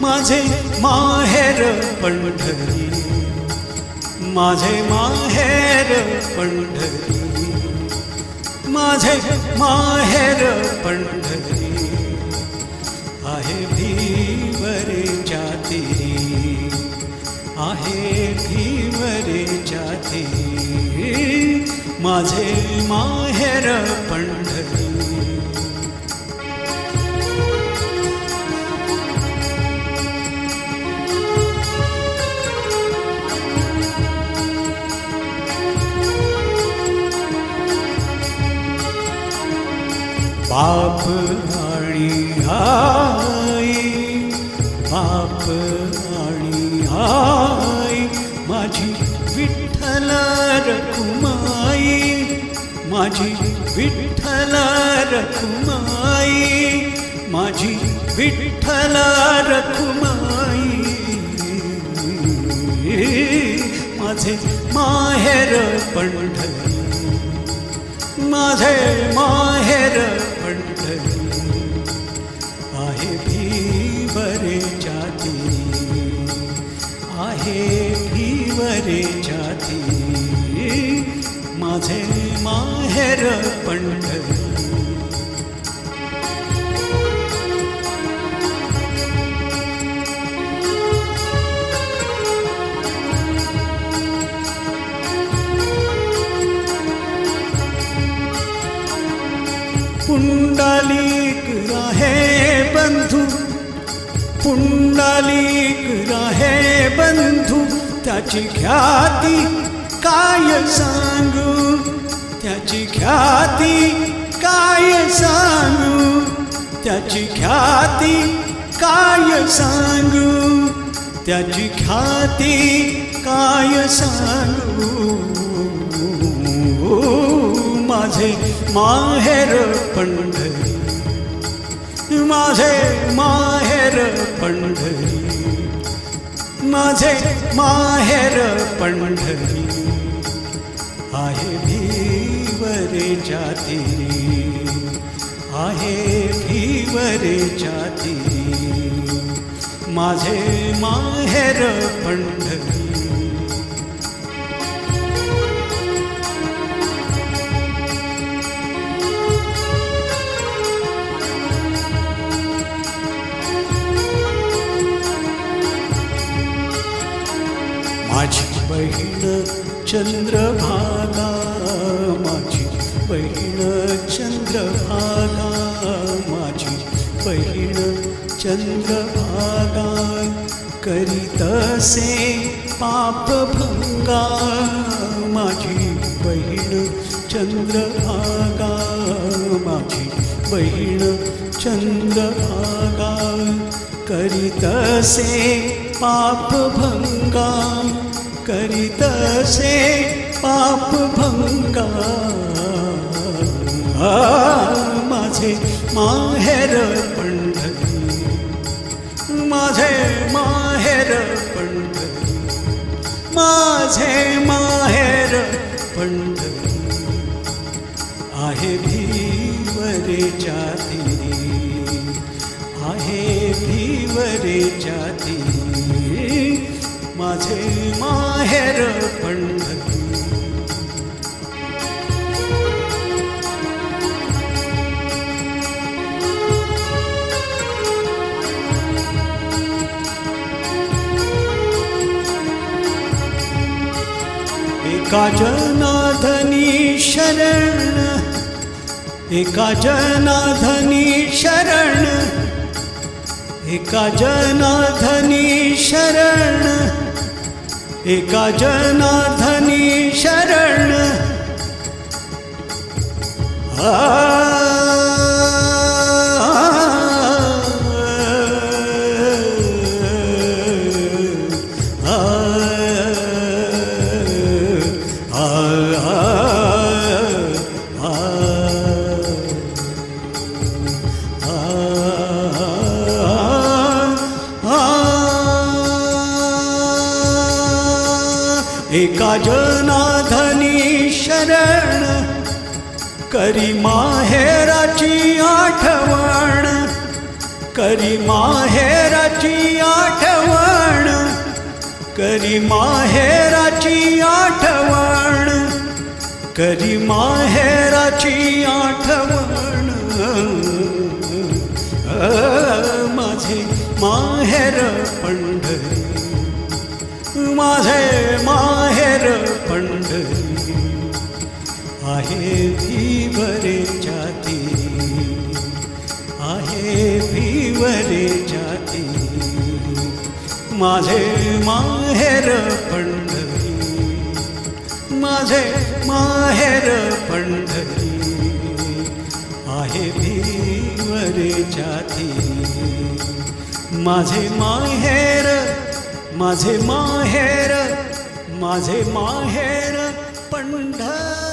माझे माहेर पंढरी, माझे माहेर पंढरी, माझे माहेर पंढरी, आहे भीवरेच्या तीरी, आहे भीवरेच्या तीरी, माझे माहेर पंढरी. बाप आणि आई, बाप आणि आई, माझी विठ्ठल रखुमाई, माझी विठ्ठल रखुमाई, माझी विठ्ठल रखुमाई, माझे माहेर पंढरी, माझे माहेर पंढरी, आहे भीवरेच्या तीरी, आहे भीवरेच्या तीरी, माझे माहेर पंढरी. पुंडलिक राहे बंधू, पुंडलिक राहे बंधू, त्याची ख्याती काय सांगू, त्याची ख्याती काय सांगू, त्याची ख्याती काय सांगू, त्याची ख्याती काय सांगू. माझे माहेर पंढरी, माझे माहेर पंढरी, माझे माहेर पंढरी, आहे भीवरेच्या तीरी, आहे भीवरेच्या तीरी, माझे माहेर पंढरी. माझी बहीण चंद्रभागा, माझी बहीण चंद्रभागा, माझी बहीण चंद्रभागा, करीतसे पापभंगा, माझी बहीण चंद्रभागा, माझी बहीण चंद्रभागा, करीतसे पापभंगा, करीतसे पापभंगा. माझे माहेर पंढरी, माझे माहेर पंढरी, माझे माहेर पंढरी, आहे भीवरेच्या तीरी, आहे भीवरेच्या तीरी, माझे माहेर पंढरी. एका जनार्दनी शरण, एका जनार्दनी शरण, एका जनार्दनी शरण, एका जनार्दनी शरण. एका जनार्दनी शरण करी माहेराची आठवण, करी माहेराची आठवण, करी माहेराची आठवण, करी माहेराची आठवण. माझे माहेर पंढरी, माझे माहेर पंढरी, आहे भिवरेच्या तीरी, आहे भिवरेच्या तीरी. माझे माहेर पंढरी, माझे माहेर पंढरी, आहे भिवरेच्या तीरी. माझे माहेर, माझे माहेर, माझे माहेर पंढरी.